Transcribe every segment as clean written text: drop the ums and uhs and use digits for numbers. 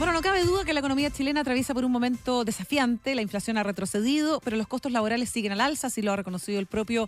Bueno, no cabe duda que la economía chilena atraviesa por un momento desafiante. La inflación ha retrocedido, pero los costos laborales siguen al alza, así lo ha reconocido el propio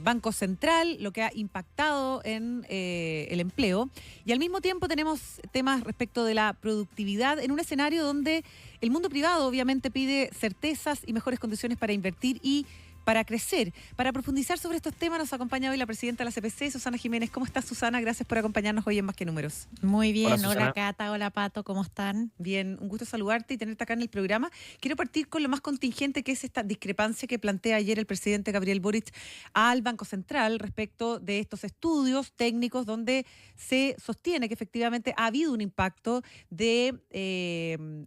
Banco Central, lo que ha impactado en el empleo. Y al mismo tiempo tenemos temas respecto de la productividad en un escenario donde el mundo privado obviamente pide certezas y mejores condiciones para invertir y para crecer. Para profundizar sobre estos temas nos acompaña hoy la presidenta de la CPC, Susana Jiménez. ¿Cómo estás, Susana? Gracias por acompañarnos hoy en Más que Números. Muy bien, Hola, hola Cata, hola Pato, ¿cómo están? Bien, un gusto saludarte y tenerte acá en el programa. Quiero partir con lo más contingente, que es esta discrepancia que plantea ayer el presidente Gabriel Boric al Banco Central respecto de estos estudios técnicos donde se sostiene que efectivamente ha habido un impacto de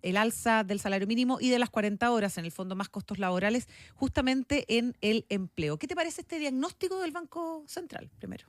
el alza del salario mínimo y de las 40 horas, en el fondo más costos laborales, justamente en el empleo. ¿Qué te parece este diagnóstico del Banco Central, primero?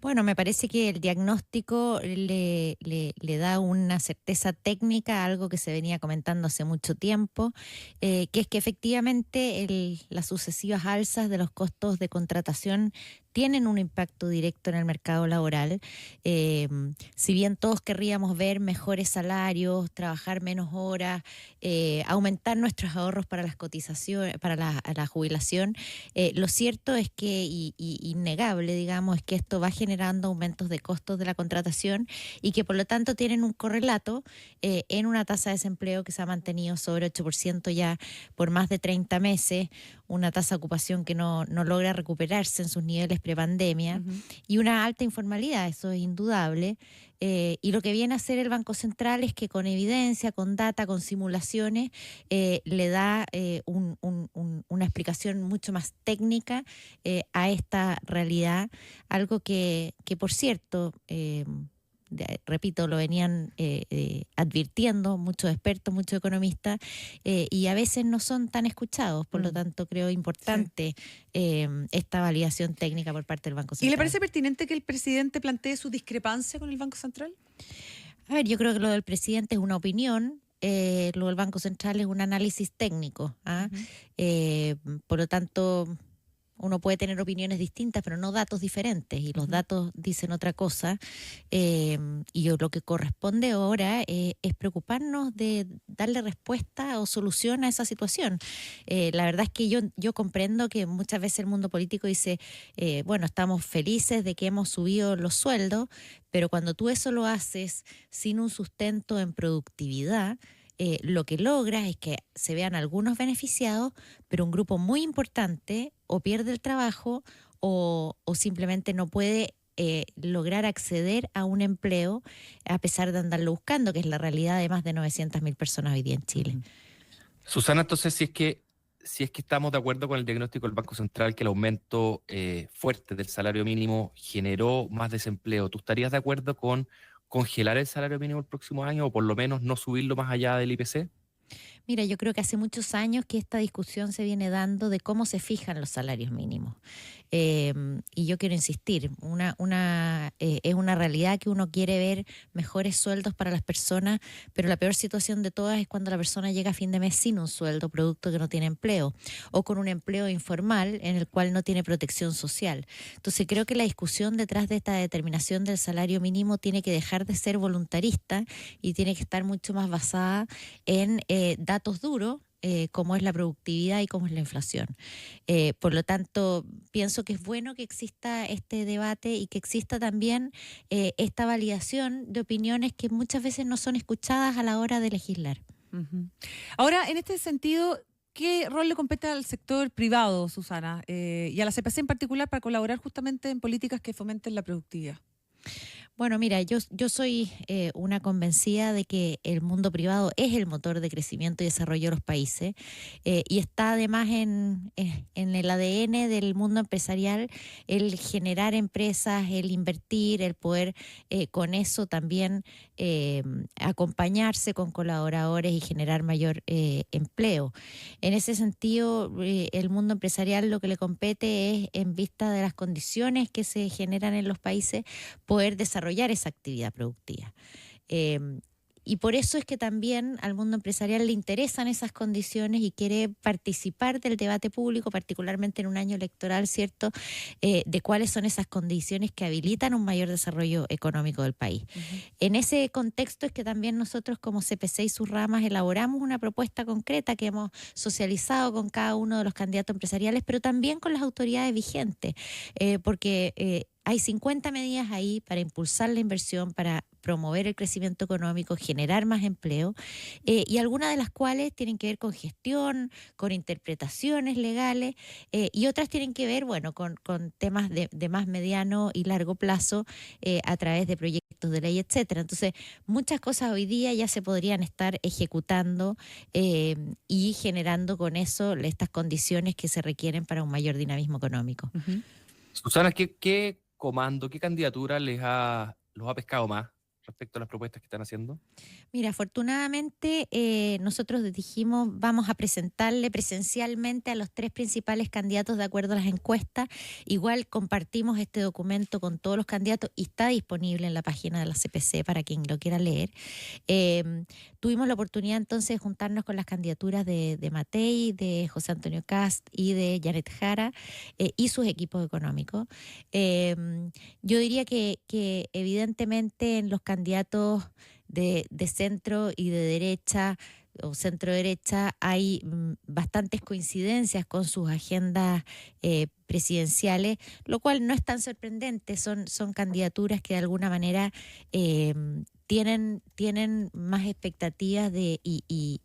Bueno, me parece que el diagnóstico le da una certeza técnica a algo que se venía comentando hace mucho tiempo, que es que efectivamente las sucesivas alzas de los costos de contratación tienen un impacto directo en el mercado laboral. Si bien todos querríamos ver mejores salarios, trabajar menos horas, aumentar nuestros ahorros para las cotizaciones, para la jubilación, lo cierto es que, innegable, digamos, es que esto va generando aumentos de costos de la contratación y que por lo tanto tienen un correlato en una tasa de desempleo que se ha mantenido sobre 8% ya por más de 30 meses, una tasa de ocupación que no logra recuperarse en sus niveles prepandemia, y una alta informalidad, eso es indudable. Y lo que viene a hacer el Banco Central es que con evidencia, con data, con simulaciones, le da una explicación mucho más técnica a esta realidad, algo que por cierto, repito, lo venían advirtiendo muchos expertos, muchos economistas, y a veces no son tan escuchados. Por lo tanto, creo importante esta validación técnica por parte del Banco Central. ¿Y le parece pertinente que el presidente plantee su discrepancia con el Banco Central? A ver, yo creo que lo del presidente es una opinión. Lo del Banco Central es un análisis técnico. Por lo tanto, uno puede tener opiniones distintas, pero no datos diferentes, y los datos dicen otra cosa. Y lo que corresponde ahora es preocuparnos de darle respuesta o solución a esa situación. La verdad es que yo comprendo que muchas veces el mundo político dice, bueno, estamos felices de que hemos subido los sueldos, pero cuando tú eso lo haces sin un sustento en productividad, lo que logras es que se vean algunos beneficiados, pero un grupo muy importante o pierde el trabajo o simplemente no puede lograr acceder a un empleo a pesar de andarlo buscando, que es la realidad de más de 900.000 personas hoy día en Chile. Susana, entonces, si es que estamos de acuerdo con el diagnóstico del Banco Central que el aumento fuerte del salario mínimo generó más desempleo, ¿tú estarías de acuerdo con congelar el salario mínimo el próximo año o por lo menos no subirlo más allá del IPC? Mira, yo creo que hace muchos años que esta discusión se viene dando de cómo se fijan los salarios mínimos. Y yo quiero insistir, es una realidad que uno quiere ver mejores sueldos para las personas, pero la peor situación de todas es cuando la persona llega a fin de mes sin un sueldo, producto que no tiene empleo, o con un empleo informal en el cual no tiene protección social. Entonces creo que la discusión detrás de esta determinación del salario mínimo tiene que dejar de ser voluntarista y tiene que estar mucho más basada en datos duros, como es la productividad y cómo es la inflación. Por lo tanto, pienso que es bueno que exista este debate y que exista también esta validación de opiniones que muchas veces no son escuchadas a la hora de legislar. Ahora, en este sentido, ¿qué rol le compete al sector privado, Susana, y a la CPC en particular para colaborar justamente en políticas que fomenten la productividad? Bueno, mira, yo soy una convencida de que el mundo privado es el motor de crecimiento y desarrollo de los países, y está además en el ADN del mundo empresarial el generar empresas, el invertir, el poder con eso también acompañarse con colaboradores y generar mayor empleo. En ese sentido, el mundo empresarial lo que le compete es, en vista de las condiciones que se generan en los países, poder desarrollar esa actividad productiva. Y por eso es que también al mundo empresarial le interesan esas condiciones y quiere participar del debate público, particularmente en un año electoral, ¿cierto?, de cuáles son esas condiciones que habilitan un mayor desarrollo económico del país. En ese contexto es que también nosotros como CPC y sus ramas elaboramos una propuesta concreta que hemos socializado con cada uno de los candidatos empresariales, pero también con las autoridades vigentes, porque hay 50 medidas ahí para impulsar la inversión, para promover el crecimiento económico, generar más empleo, y algunas de las cuales tienen que ver con gestión, con interpretaciones legales, y otras tienen que ver, bueno, con temas de más mediano y largo plazo, a través de proyectos de ley, etcétera. Entonces, muchas cosas hoy día ya se podrían estar ejecutando y generando con eso estas condiciones que se requieren para un mayor dinamismo económico. Susana, ¿qué comando, qué candidatura los ha pescado más respecto a las propuestas que están haciendo? Mira, afortunadamente nosotros dijimos vamos a presentarle presencialmente a los 3 principales candidatos de acuerdo a las encuestas. Igual compartimos este documento con todos los candidatos y está disponible en la página de la CPC para quien lo quiera leer. Tuvimos la oportunidad entonces de juntarnos con las candidaturas de Matei, de José Antonio Kast y de Janet Jara y sus equipos económicos. Yo diría que evidentemente en los candidatos de centro y de derecha o centro derecha hay bastantes coincidencias con sus agendas presidenciales, lo cual no es tan sorprendente, son candidaturas que de alguna manera tienen más expectativas y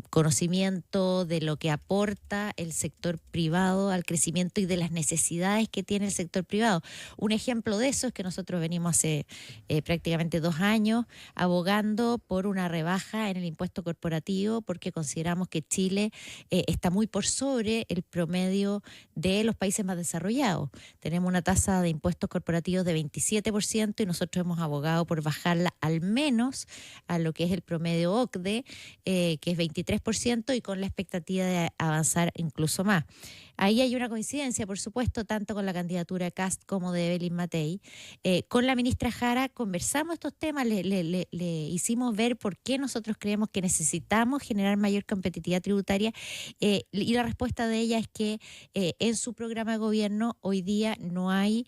conocimiento de lo que aporta el sector privado al crecimiento y de las necesidades que tiene el sector privado. Un ejemplo de eso es que nosotros venimos hace prácticamente 2 años abogando por una rebaja en el impuesto corporativo porque consideramos que Chile está muy por sobre el promedio de los países más desarrollados. Tenemos una tasa de impuestos corporativos de 27% y nosotros hemos abogado por bajarla al menos a lo que es el promedio OCDE, que es 23%, y con la expectativa de avanzar incluso más. Ahí hay una coincidencia, por supuesto, tanto con la candidatura de Kast como de Evelyn Matei. Con la ministra Jara conversamos estos temas, le hicimos ver por qué nosotros creemos que necesitamos generar mayor competitividad tributaria, y la respuesta de ella es que en su programa de gobierno hoy día no hay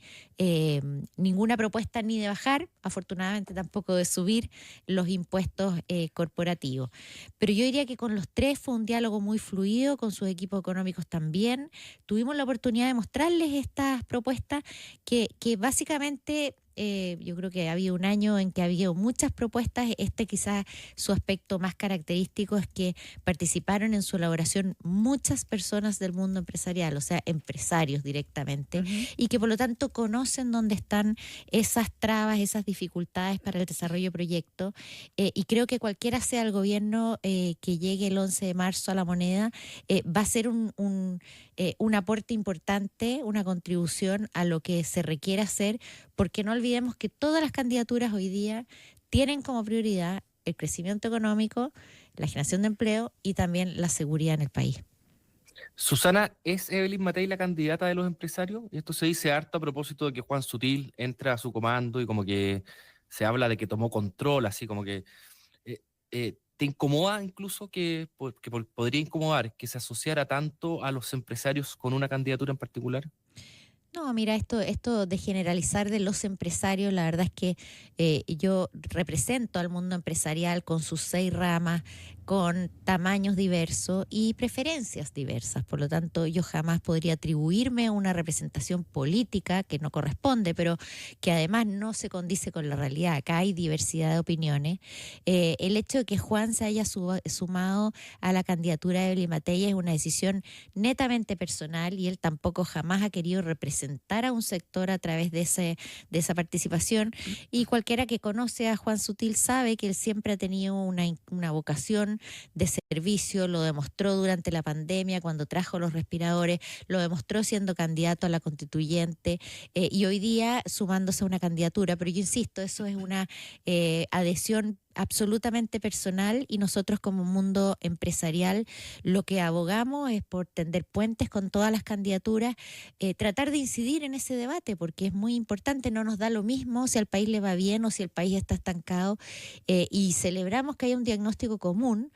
ninguna propuesta ni de bajar, afortunadamente tampoco de subir los impuestos corporativos. Pero yo diría que con los 3 fue un diálogo muy fluido, con sus equipos económicos también. Tuvimos la oportunidad de mostrarles estas propuestas que básicamente yo creo que había un año en que había muchas propuestas. Quizás su aspecto más característico es que participaron en su elaboración muchas personas del mundo empresarial, o sea, empresarios directamente, y que por lo tanto conocen dónde están esas trabas, esas dificultades para el desarrollo de proyectos, y creo que cualquiera sea el gobierno que llegue el 11 de marzo a la moneda, va a ser un aporte importante, una contribución a lo que se requiere hacer, porque no olvidemos que todas las candidaturas hoy día tienen como prioridad el crecimiento económico, la generación de empleo y también la seguridad en el país. Susana, ¿es Evelyn Matei la candidata de los empresarios? Y esto se dice harto a propósito de que Juan Sutil entra a su comando y como que se habla de que tomó control, así como que... ¿te incomoda incluso podría incomodar que se asociara tanto a los empresarios con una candidatura en particular? No, mira, esto de generalizar de los empresarios, la verdad es que yo represento al mundo empresarial con sus 6 ramas, con tamaños diversos y preferencias diversas. Por lo tanto, yo jamás podría atribuirme una representación política que no corresponde, pero que además no se condice con la realidad. Acá hay diversidad de opiniones. El hecho de que Juan se haya sumado a la candidatura de Evelyn Matei es una decisión netamente personal y él tampoco jamás ha querido representar a un sector a través de esa participación. Y cualquiera que conoce a Juan Sutil sabe que él siempre ha tenido una vocación de servicio, lo demostró durante la pandemia cuando trajo los respiradores, lo demostró siendo candidato a la constituyente, y hoy día sumándose a una candidatura. Pero yo insisto, eso es una adhesión absolutamente personal, y nosotros como mundo empresarial lo que abogamos es por tender puentes con todas las candidaturas, tratar de incidir en ese debate porque es muy importante. No nos da lo mismo si al país le va bien o si el país está estancado, y celebramos que haya un diagnóstico común.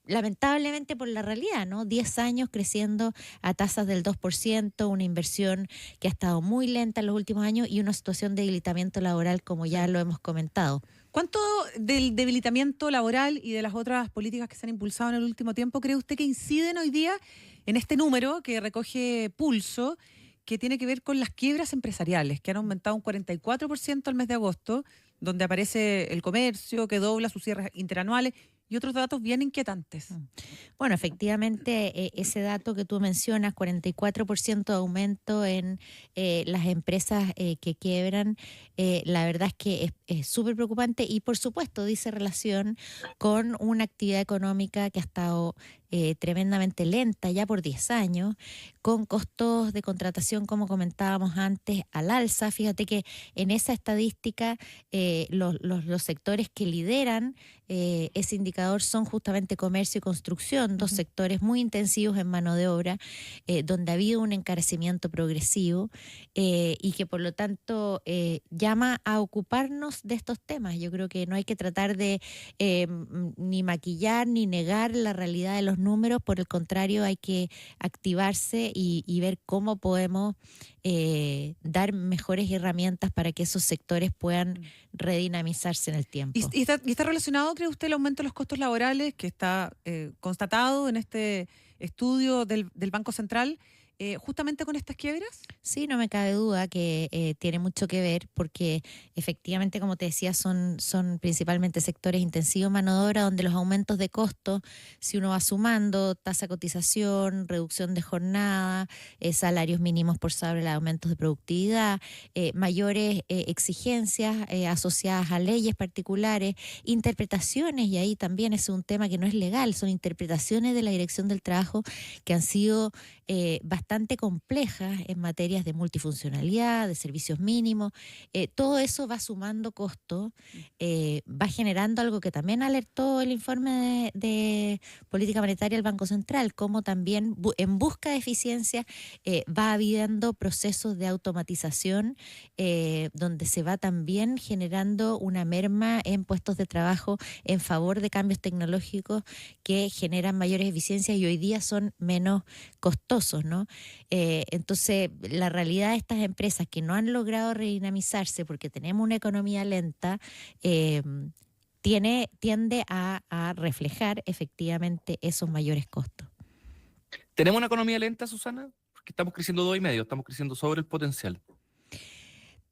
Lamentablemente por la realidad, ¿no? 10 años creciendo a tasas del 2%, una inversión que ha estado muy lenta en los últimos años y una situación de debilitamiento laboral como ya lo hemos comentado. ¿Cuánto del debilitamiento laboral y de las otras políticas que se han impulsado en el último tiempo cree usted que inciden hoy día en este número que recoge Pulso, que tiene que ver con las quiebras empresariales, que han aumentado un 44% el mes de agosto, donde aparece el comercio, que dobla sus cierres interanuales y otros datos bien inquietantes? Bueno, efectivamente, ese dato que tú mencionas, 44% de aumento en las empresas que quiebran, la verdad es que es súper preocupante y por supuesto dice relación con una actividad económica que ha estado tremendamente lenta ya por 10 años, con costos de contratación, como comentábamos antes, al alza. Fíjate que en esa estadística los sectores que lideran ese indicador son justamente comercio y construcción, dos sectores muy intensivos en mano de obra, donde ha habido un encarecimiento progresivo, y que por lo tanto llama a ocuparnos de estos temas. Yo creo que no hay que tratar de ni maquillar ni negar la realidad de los números, por el contrario hay que activarse y ver cómo podemos dar mejores herramientas para que esos sectores puedan redinamizarse en el tiempo. ¿Y está relacionado, cree usted, el aumento de los costos laborales que está constatado en este estudio del Banco Central, justamente con estas quiebras? Sí, no me cabe duda que tiene mucho que ver porque efectivamente, como te decía, son principalmente sectores intensivos, mano de obra, donde los aumentos de costos, si uno va sumando tasa de cotización, reducción de jornada, salarios mínimos por sobre los aumentos de productividad, mayores exigencias asociadas a leyes particulares, interpretaciones, y ahí también es un tema que no es legal, son interpretaciones de la Dirección del Trabajo que han sido bastante complejas en materias de multifuncionalidad, de servicios mínimos. Todo eso va sumando costos, va generando algo que también alertó el informe de política monetaria del Banco Central, como también en busca de eficiencia va habiendo procesos de automatización, donde se va también generando una merma en puestos de trabajo en favor de cambios tecnológicos que generan mayores eficiencias y hoy día son menos costosos, ¿no? Entonces, la realidad de estas empresas que no han logrado redinamizarse porque tenemos una economía lenta, tiende a reflejar efectivamente esos mayores costos. ¿Tenemos una economía lenta, Susana? Porque estamos creciendo 2,5, estamos creciendo sobre el potencial.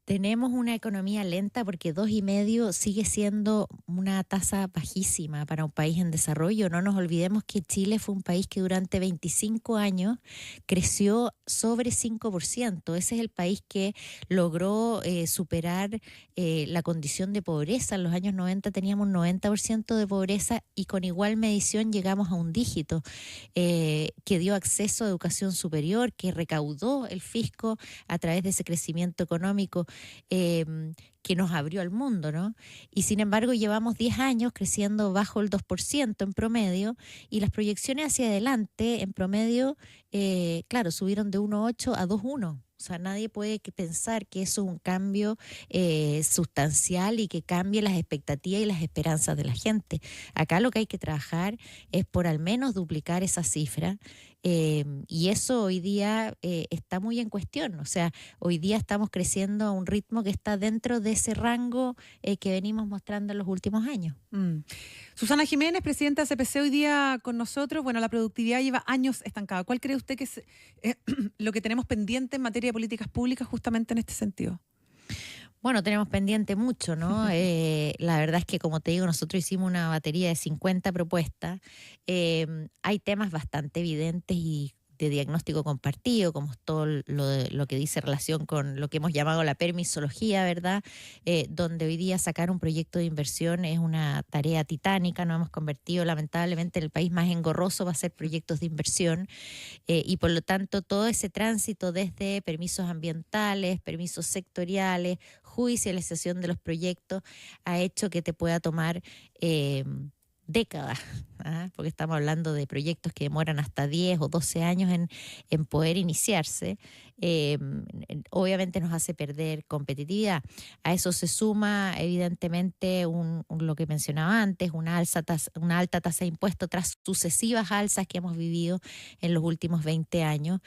Tenemos una economía lenta porque 2,5 sigue siendo una tasa bajísima para un país en desarrollo. No nos olvidemos que Chile fue un país que durante 25 años creció sobre 5%. Ese es el país que logró superar la condición de pobreza. En los años 90 teníamos un 90% de pobreza y con igual medición llegamos a un dígito, que dio acceso a educación superior, que recaudó el fisco a través de ese crecimiento económico, que nos abrió al mundo, ¿no? Y sin embargo llevamos 10 años creciendo bajo el 2% en promedio, y las proyecciones hacia adelante en promedio, claro, subieron de 1,8 a 2,1. O sea, nadie puede pensar que eso es un cambio sustancial y que cambie las expectativas y las esperanzas de la gente. Acá lo que hay que trabajar es por al menos duplicar esa cifra, y eso hoy día está muy en cuestión. O sea, hoy día estamos creciendo a un ritmo que está dentro de ese rango que venimos mostrando en los últimos años. Susana Jiménez, presidenta de CPC, hoy día con nosotros. Bueno, la productividad lleva años estancada. ¿Cuál cree usted que es lo que tenemos pendiente en materia de políticas públicas justamente en este sentido? Bueno, tenemos pendiente mucho, ¿no? La verdad es que, como te digo, nosotros hicimos una batería de 50 propuestas. Hay temas bastante evidentes y de diagnóstico compartido, como todo lo que dice relación con lo que hemos llamado la permisología, ¿verdad? Donde hoy día sacar un proyecto de inversión es una tarea titánica. Nos hemos convertido lamentablemente en el país más engorroso para hacer proyectos de inversión, y por lo tanto todo ese tránsito desde permisos ambientales, permisos sectoriales, judicialización de los proyectos ha hecho que te pueda tomar décadas, porque estamos hablando de proyectos que demoran hasta 10 o 12 años en poder iniciarse. Obviamente nos hace perder competitividad. A eso se suma evidentemente lo que mencionaba antes, una alta tasa de impuestos tras sucesivas alzas que hemos vivido en los últimos 20 años,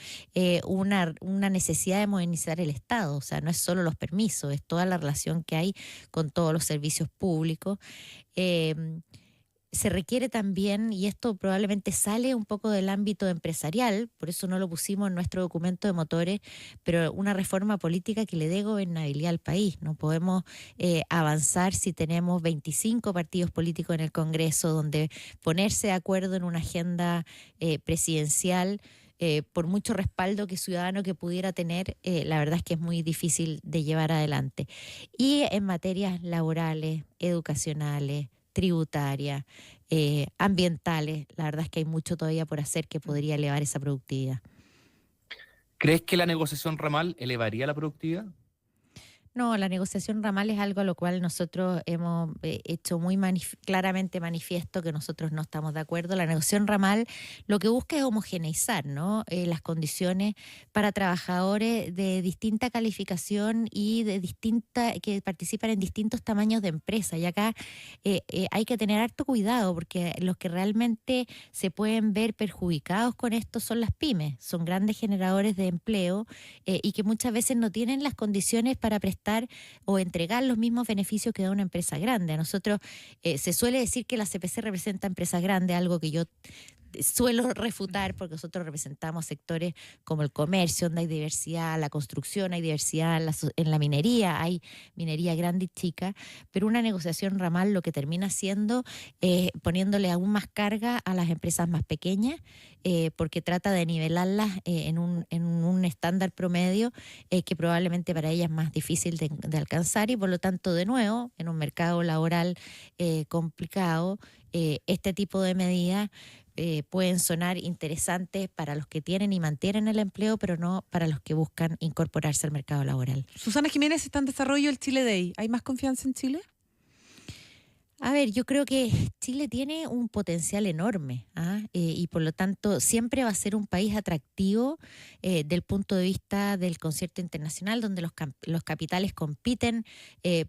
una necesidad de modernizar el Estado. O sea, no es solo los permisos, es toda la relación que hay con todos los servicios públicos. Se requiere también, y esto probablemente sale un poco del ámbito empresarial, por eso no lo pusimos en nuestro documento de motores, pero una reforma política que le dé gobernabilidad al país. No podemos avanzar si tenemos 25 partidos políticos en el Congreso, donde ponerse de acuerdo en una agenda presidencial, por mucho respaldo que ciudadano que pudiera tener, la verdad es que es muy difícil de llevar adelante. Y en materias laborales, educacionales, tributarias, ambientales, la verdad es que hay mucho todavía por hacer que podría elevar esa productividad. ¿Crees que la negociación ramal elevaría la productividad? No, la negociación ramal es algo a lo cual nosotros hemos hecho muy claramente manifiesto que nosotros no estamos de acuerdo. La negociación ramal lo que busca es homogeneizar, ¿no? Las condiciones para trabajadores de distinta calificación y que participan en distintos tamaños de empresa. Y acá hay que tener harto cuidado, porque los que realmente se pueden ver perjudicados con esto son las pymes, son grandes generadores de empleo y que muchas veces no tienen las condiciones para prestar o entregar los mismos beneficios que da una empresa grande. A nosotros se suele decir que la CPC representa empresas grandes, algo que yo suelo refutar, porque nosotros representamos sectores como el comercio, donde hay diversidad, la construcción, hay diversidad, en la minería hay minería grande y chica, pero una negociación ramal lo que termina haciendo es poniéndole aún más carga a las empresas más pequeñas, porque trata de nivelarlas en un estándar promedio que probablemente para ellas es más difícil de alcanzar, y por lo tanto, de nuevo, en un mercado laboral complicado, este tipo de medidas pueden sonar interesantes para los que tienen y mantienen el empleo, pero no para los que buscan incorporarse al mercado laboral. Susana Jiménez, está en desarrollo el Chile Day. ¿Hay más confianza en Chile? A ver, yo creo que Chile tiene un potencial enorme, y por lo tanto siempre va a ser un país atractivo del punto de vista del concierto internacional, donde los capitales compiten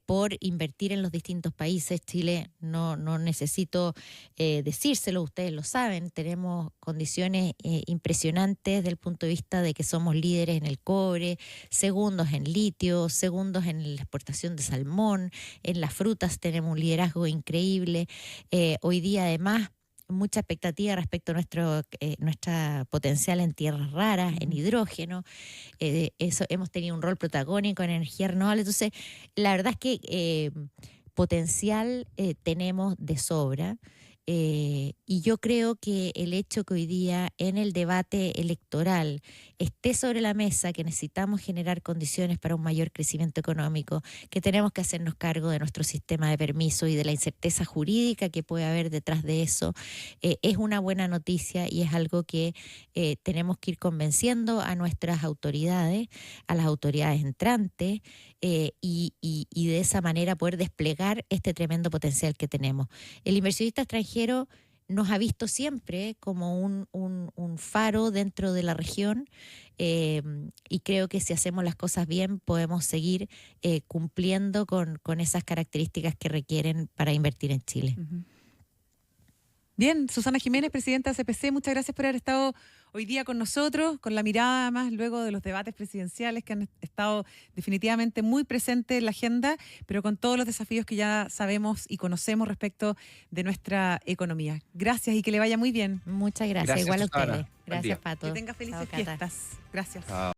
por invertir en los distintos países. Chile, no necesito decírselo, ustedes lo saben, tenemos condiciones impresionantes desde el punto de vista de que somos líderes en el cobre, segundos en litio, segundos en la exportación de salmón, en las frutas tenemos un liderazgo increíble. Hoy día además mucha expectativa respecto a nuestra potencial en tierras raras, en hidrógeno. Eso, hemos tenido un rol protagónico en energía renovable. Entonces, la verdad es que potencial tenemos de sobra. Y yo creo que el hecho que hoy día en el debate electoral esté sobre la mesa que necesitamos generar condiciones para un mayor crecimiento económico, que tenemos que hacernos cargo de nuestro sistema de permiso y de la incerteza jurídica que puede haber detrás de eso, es una buena noticia, y es algo que tenemos que ir convenciendo a nuestras autoridades, a las autoridades entrantes, y de esa manera poder desplegar este tremendo potencial que tenemos. El inversionista extranjero nos ha visto siempre como un faro dentro de la región, y creo que si hacemos las cosas bien podemos seguir cumpliendo con esas características que requieren para invertir en Chile. Uh-huh. Bien, Susana Jiménez, presidenta de CPC, muchas gracias por haber estado hoy día con nosotros, con la mirada más luego de los debates presidenciales que han estado definitivamente muy presentes en la agenda, pero con todos los desafíos que ya sabemos y conocemos respecto de nuestra economía. Gracias y que le vaya muy bien. Muchas gracias, igual a ustedes. Susana. Gracias, Pato. Que tenga felices fiestas. Gracias. Chao.